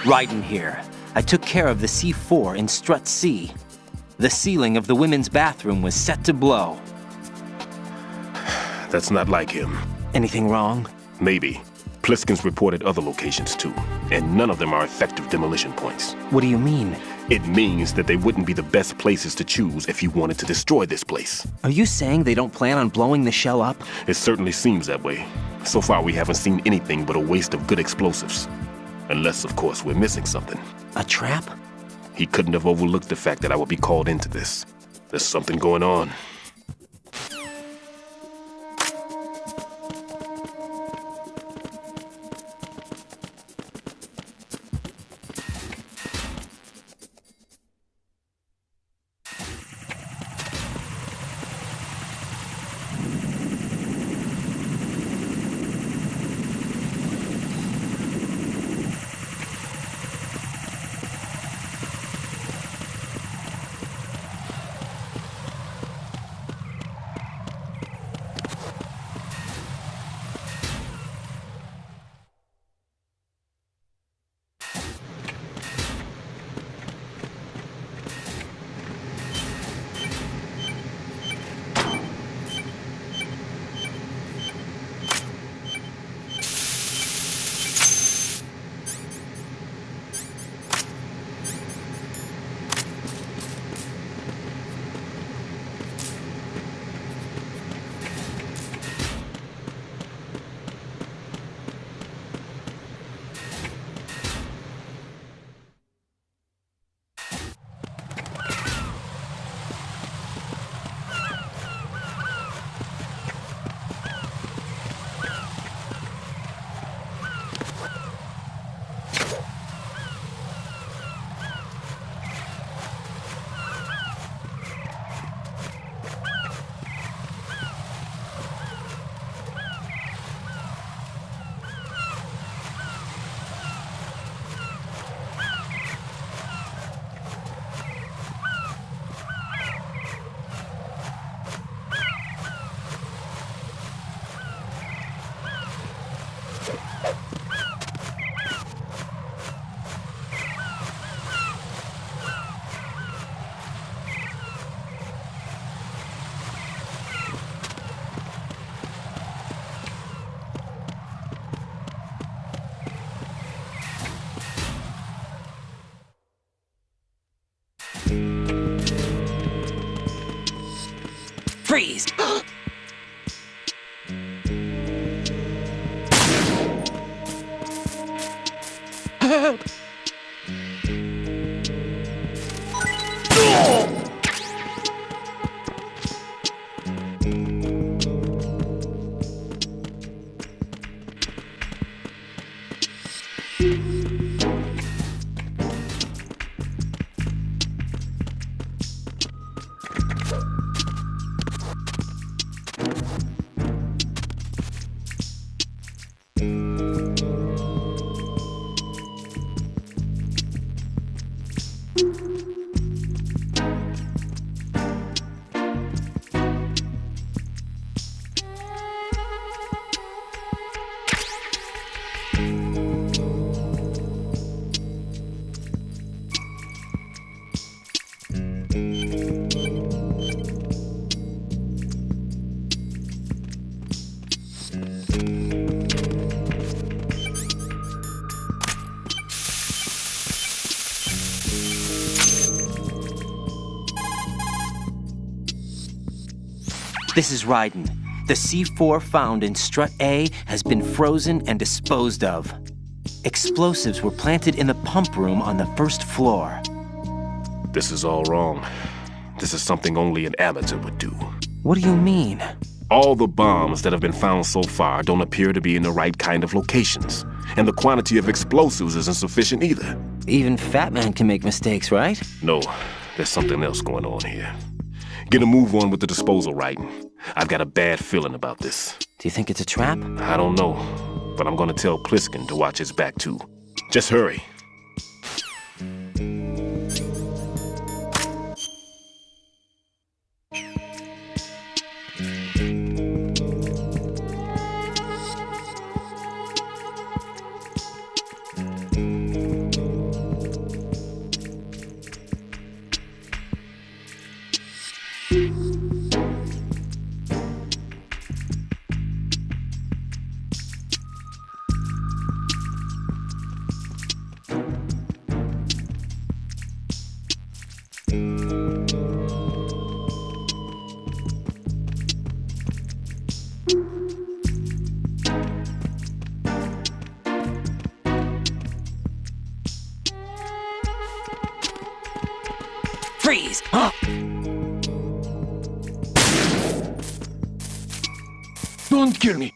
Raiden here. I took care of the C4 in Strut C. The ceiling of the women's bathroom was set to blow. That's not like him. Anything wrong? Maybe. Pliskin's reported other locations too, and none of them are effective demolition points. What do you mean? It means that they wouldn't be the best places to choose if you wanted to destroy this place. Are you saying they don't plan on blowing the shell up? It certainly seems that way. So far we haven't seen anything but a waste of good explosives. Unless, of course, we're missing something. A trap? He couldn't have overlooked the fact that I would be called into this. There's something going on. Freeze! Help! This is Raiden. The C4 found in Strut A has been frozen and disposed of. Explosives were planted in the pump room on the first floor. This is all wrong. This is something only an amateur would do. What do you mean? All the bombs that have been found so far don't appear to be in the right kind of locations. And the quantity of explosives isn't sufficient either. Even Fat Man can make mistakes, right? No, there's something else going on here. Get a move on with the disposal, Raiden. I've got a bad feeling about this. Do you think it's a trap? I don't know, but I'm gonna tell Pliskin to watch his back too. Just hurry. Freeze! Don't kill me.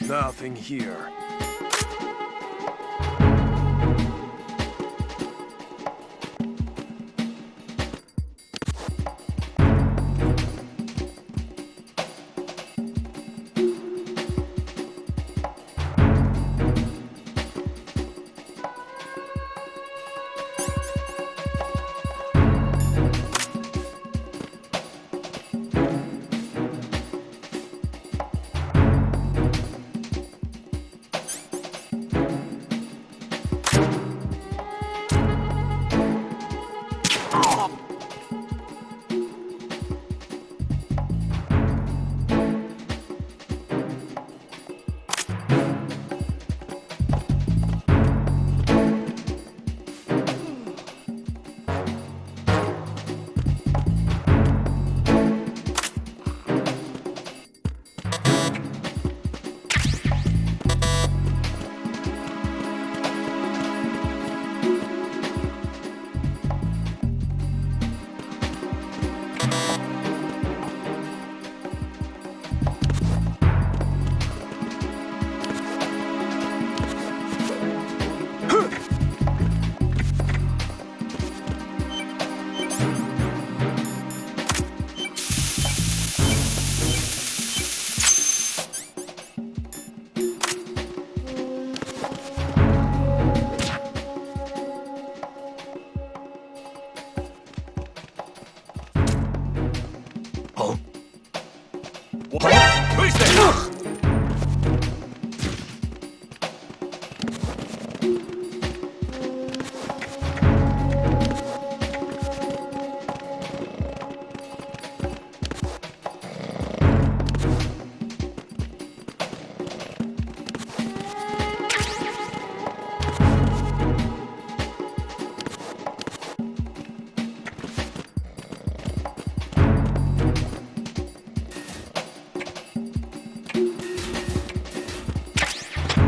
Nothing here.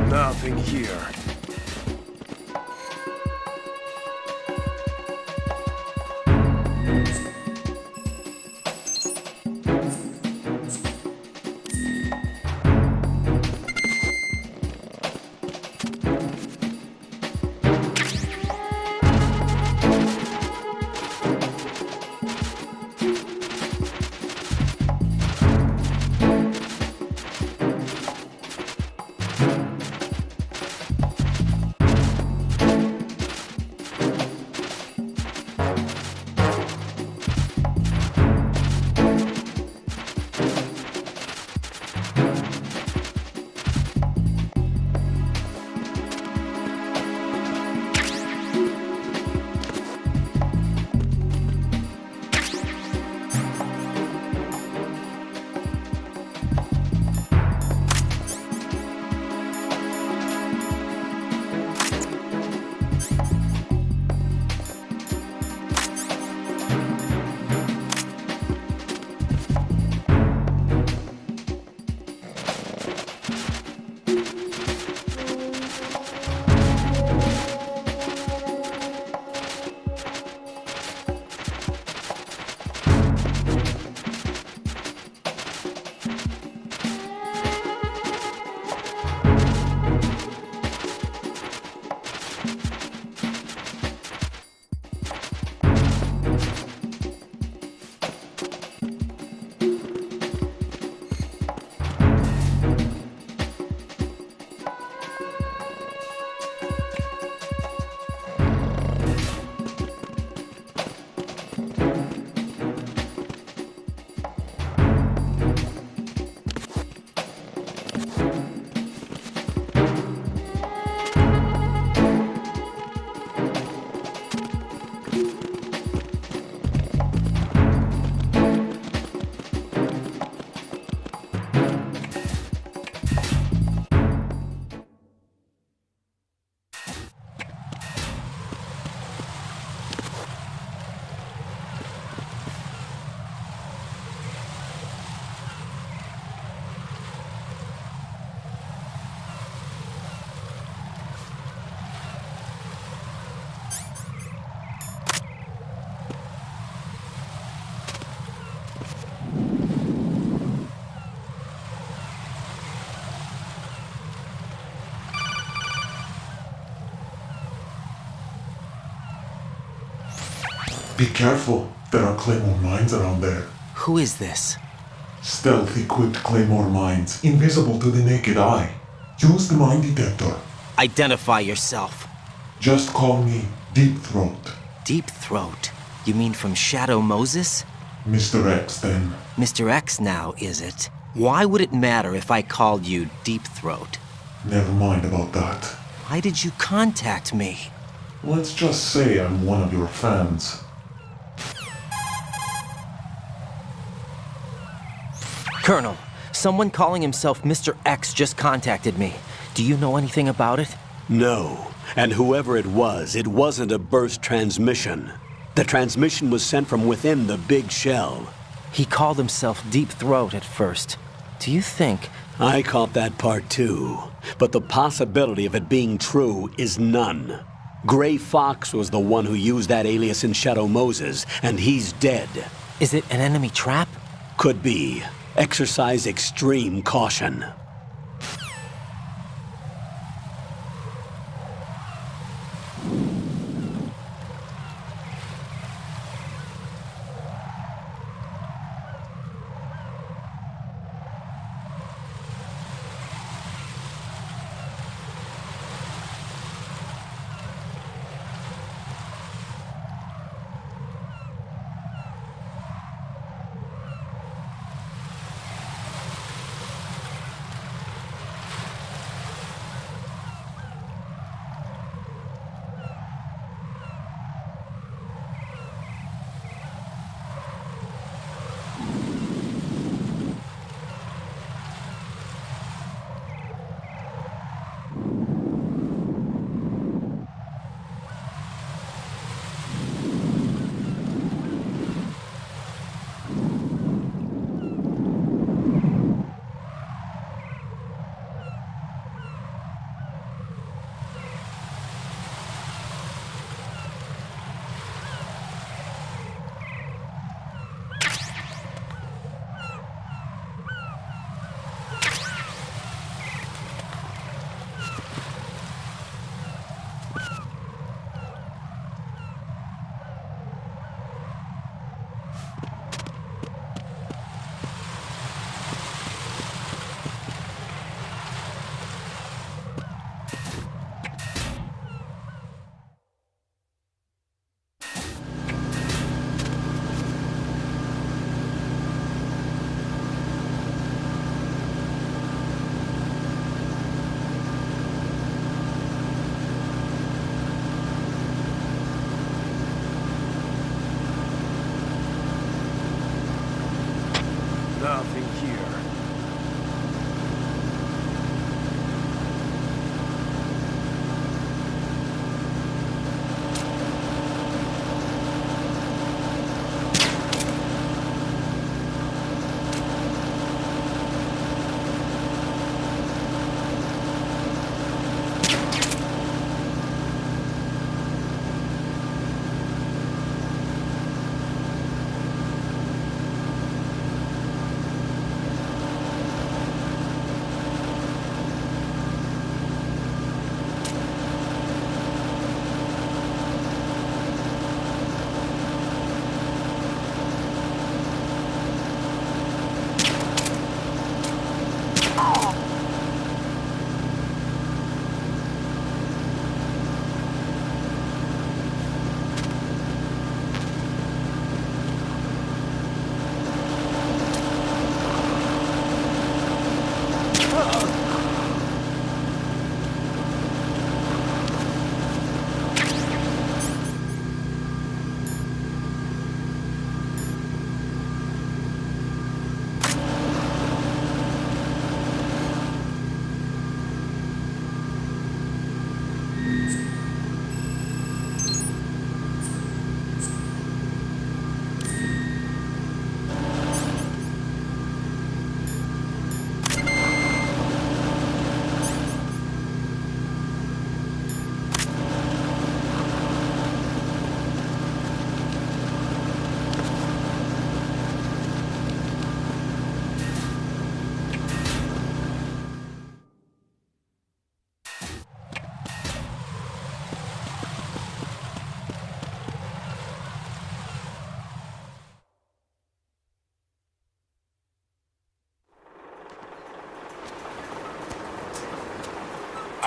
Nothing here. Be careful, there are claymore mines around there. Who is this? Stealth-equipped claymore mines, invisible to the naked eye. Use the mine detector. Identify yourself. Just call me Deep Throat. Deep Throat? You mean from Shadow Moses? Mr. X, then. Mr. X now, is it? Why would it matter if I called you Deep Throat? Never mind about that. Why did you contact me? Let's just say I'm one of your fans. Colonel, someone calling himself Mr. X just contacted me. Do you know anything about it? No, and whoever it wasn't a burst transmission. The transmission was sent from within the big shell. He called himself Deep Throat at first. Do you think... I caught that part too, but the possibility of it being true is none. Gray Fox was the one who used that alias in Shadow Moses, and he's dead. Is it an enemy trap? Could be. Exercise extreme caution.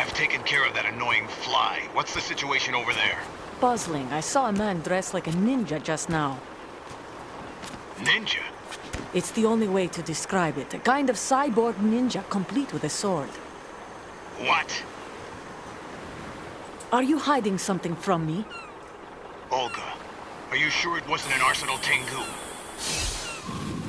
I've taken care of that annoying fly. What's the situation over there? Puzzling. I saw a man dressed like a ninja just now. Ninja? It's the only way to describe it. A kind of cyborg ninja, complete with a sword. What? Are you hiding something from me? Olga, are you sure it wasn't an Arsenal Tengu?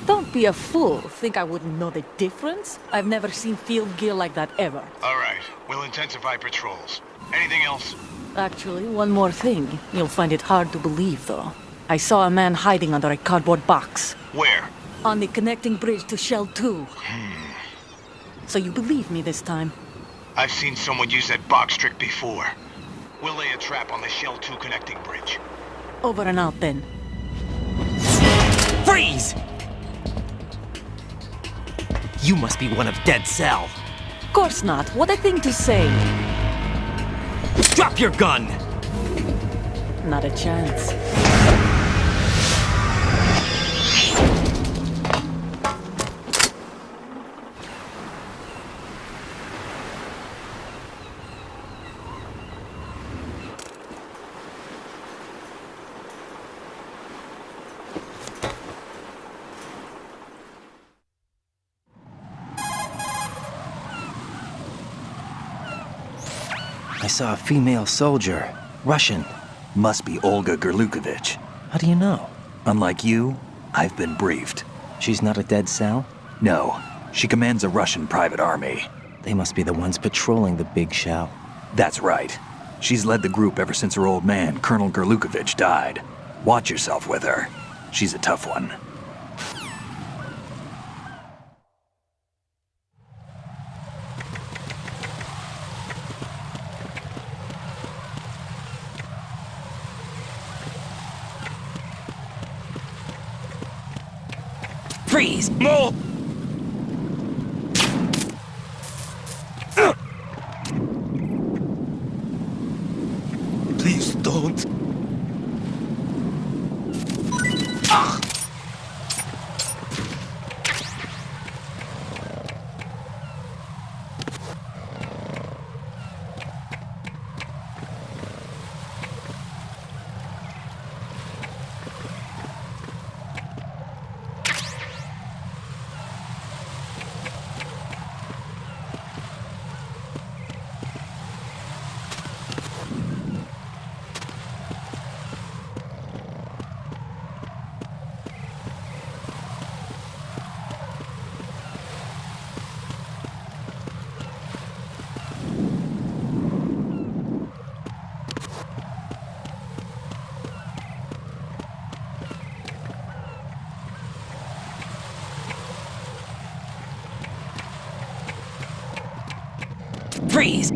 Don't be a fool. Think I wouldn't know the difference? I've never seen field gear like that ever. All right, we'll intensify patrols. Anything else? Actually, one more thing. You'll find it hard to believe, though. I saw a man hiding under a cardboard box. Where? On the connecting bridge to Shell 2. So you believe me this time? I've seen someone use that box trick before. We'll lay a trap on the Shell 2 connecting bridge. Over and out, then. Freeze! You must be one of Dead Cell. Course not. What a thing to say. Drop your gun! Not a chance. I saw a female soldier. Russian. Must be Olga Gerlukovich. How do you know? Unlike you, I've been briefed. She's not a Dead Cell? No, she commands a Russian private army. They must be the ones patrolling the big shell. That's right. She's led the group ever since her old man, Colonel Gerlukovich, died. Watch yourself with her. She's a tough one. Freeze! More! Please don't. Freeze!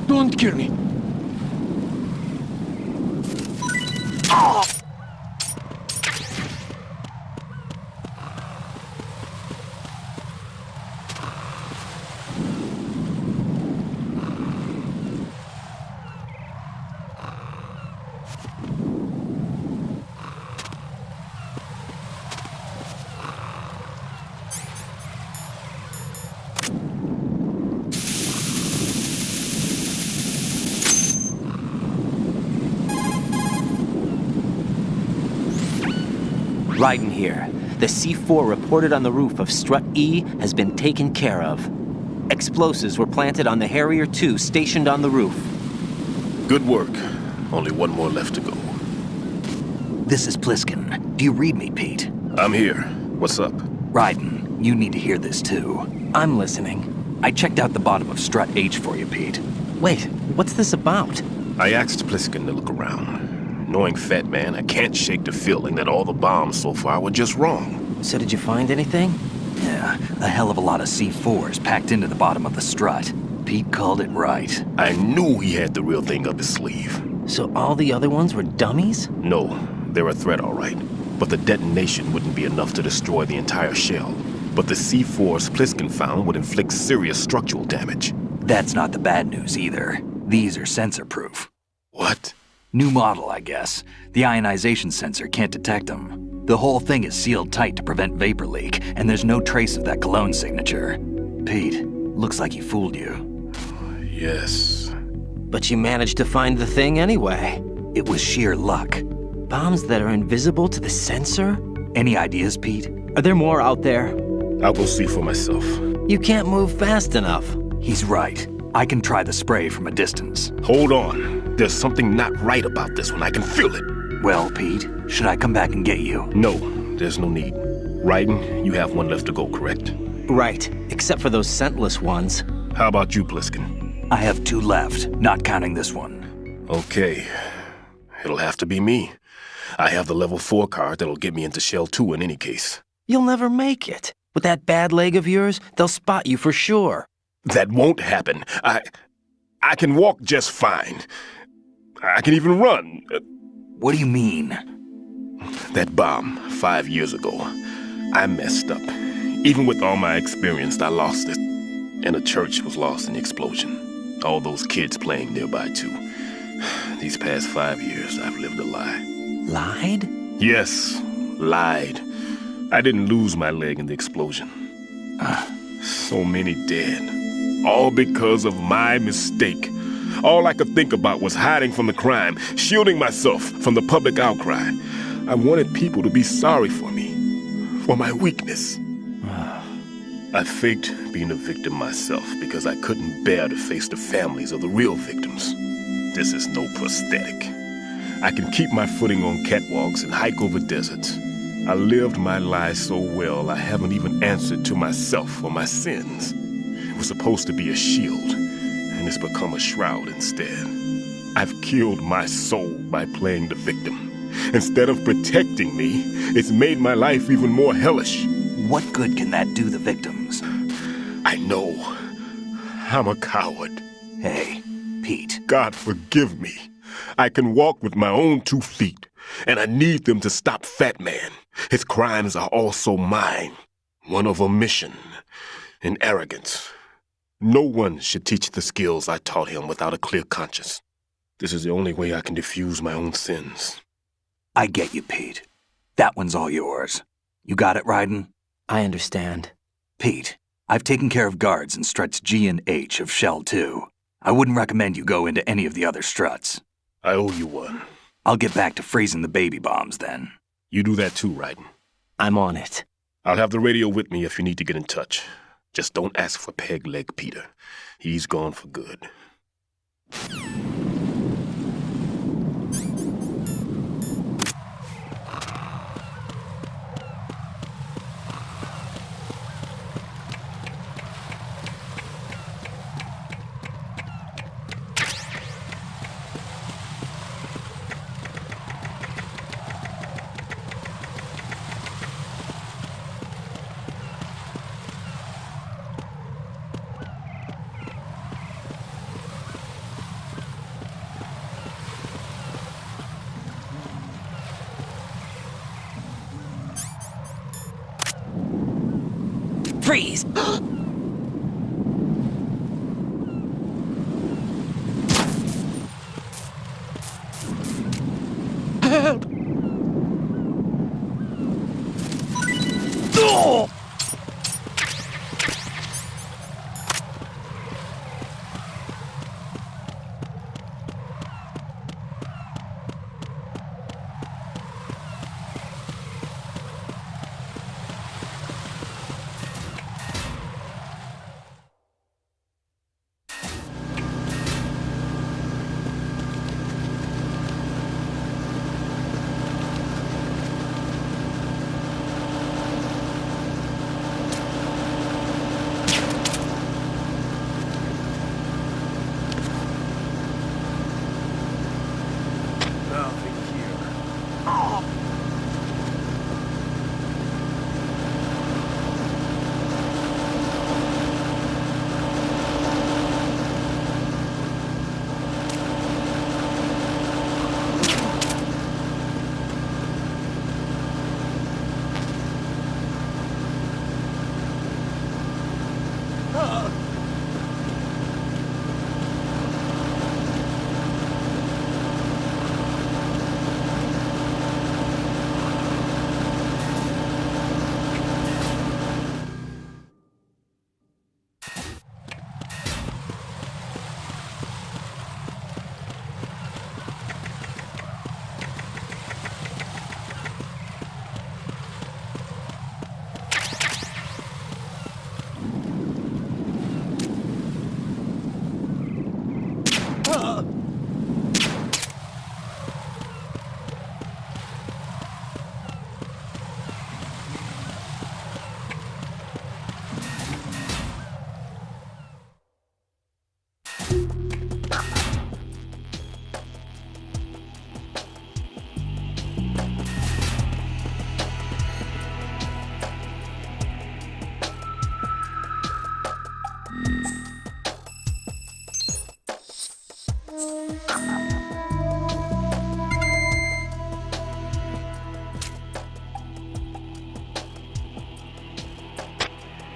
Don't kill me. Raiden here. The C4 reported on the roof of Strut E has been taken care of. Explosives were planted on the Harrier 2 stationed on the roof. Good work. Only one more left to go. This is Pliskin. Do you read me, Pete? I'm here. What's up? Raiden, you need to hear this too. I'm listening. I checked out the bottom of Strut H for you, Pete. Wait, what's this about? I asked Pliskin to look around. Knowing Fat Man, I can't shake the feeling that all the bombs so far were just wrong. So did you find anything? Yeah, a hell of a lot of C4s packed into the bottom of the strut. Pete called it right. I knew he had the real thing up his sleeve. So all the other ones were dummies? No, they're a threat, all right. But the detonation wouldn't be enough to destroy the entire shell. But the C4s Pliskin found would inflict serious structural damage. That's not the bad news either. These are sensor-proof. What? New model, I guess. The ionization sensor can't detect them. The whole thing is sealed tight to prevent vapor leak, and there's no trace of that cologne signature. Pete, looks like he fooled you. Yes. But you managed to find the thing anyway. It was sheer luck. Bombs that are invisible to the sensor? Any ideas, Pete? Are there more out there? I'll go see for myself. You can't move fast enough. He's right. I can try the spray from a distance. Hold on. There's something not right about this one. I can feel it. Well, Pete, should I come back and get you? No, there's no need. Raiden, you have one left to go, correct? Right, except for those scentless ones. How about you, Pliskin? I have 2 left, not counting this one. Okay. It'll have to be me. I have the level 4 card that'll get me into Shell 2 in any case. You'll never make it. With that bad leg of yours, they'll spot you for sure. That won't happen. I can walk just fine. I can even run. What do you mean? That bomb 5 years ago, I messed up. Even with all my experience, I lost it. And the church was lost in the explosion. All those kids playing nearby, too. These past 5 years, I've lived a lie. Lied? Yes, lied. I didn't lose my leg in the explosion. So many dead. All because of my mistake. All I could think about was hiding from the crime, shielding myself from the public outcry. I wanted people to be sorry for me, for my weakness. I faked being a victim myself because I couldn't bear to face the families of the real victims. This is no prosthetic. I can keep my footing on catwalks and hike over deserts. I lived my lie so well I haven't even answered to myself for my sins. It was supposed to be a shield, and it's become a shroud instead. I've killed my soul by playing the victim. Instead of protecting me, it's made my life even more hellish. What good can that do the victims? I know. I'm a coward. Hey, Pete. God forgive me. I can walk with my own 2 feet, and I need them to stop Fat Man. His crimes are also mine. One of omission and arrogance. No one should teach the skills I taught him without a clear conscience. This is the only way I can diffuse my own sins. I get you, Pete. That one's all yours. You got it, Raiden? I understand. Pete, I've taken care of guards in struts G and H of Shell 2. I wouldn't recommend you go into any of the other struts. I owe you one. I'll get back to freezing the baby bombs then. You do that too, Raiden. I'm on it. I'll have the radio with me if you need to get in touch. Just don't ask for Peg Leg Peter. He's gone for good. Freeze! Help! Oh!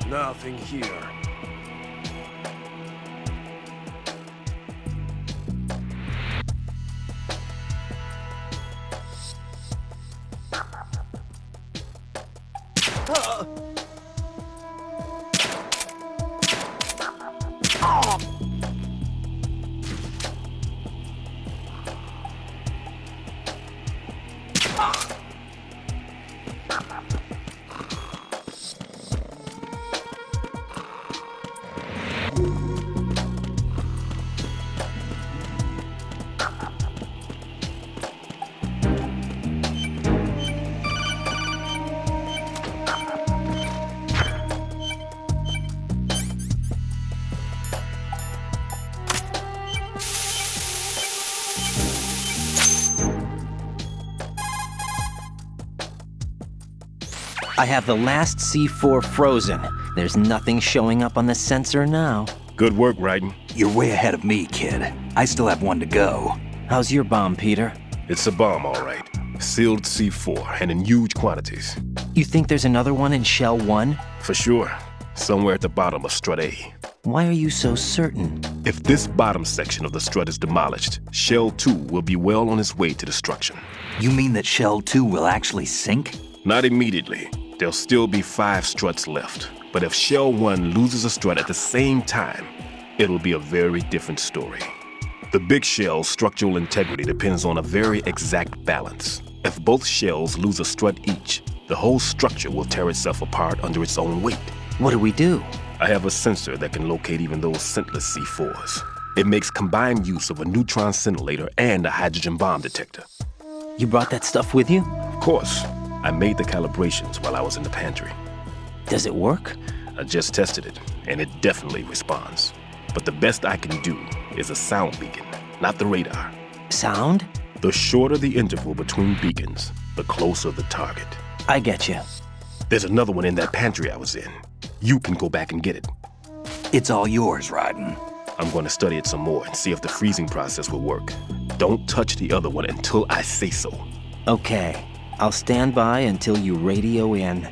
Nothing here. I have the last C4 frozen. There's nothing showing up on the sensor now. Good work, Raiden. You're way ahead of me, kid. I still have one to go. How's your bomb, Peter? It's a bomb, all right. Sealed C4, and in huge quantities. You think there's another one in Shell 1? For sure. Somewhere at the bottom of Strut A. Why are you so certain? If this bottom section of the strut is demolished, Shell 2 will be well on its way to destruction. You mean that Shell 2 will actually sink? Not immediately. There'll still be 5 struts left. But if Shell 1 loses a strut at the same time, it'll be a very different story. The big shell's structural integrity depends on a very exact balance. If both shells lose a strut each, the whole structure will tear itself apart under its own weight. What do we do? I have a sensor that can locate even those scentless C4s. It makes combined use of a neutron scintillator and a hydrogen bomb detector. You brought that stuff with you? Of course, I made the calibrations while I was in the pantry. Does it work? I just tested it, and it definitely responds. But the best I can do is a sound beacon, not the radar. Sound? The shorter the interval between beacons, the closer the target. I get you. There's another one in that pantry I was in. You can go back and get it. It's all yours, Raiden. I'm going to study it some more and see if the freezing process will work. Don't touch the other one until I say so. Okay. I'll stand by until you radio in.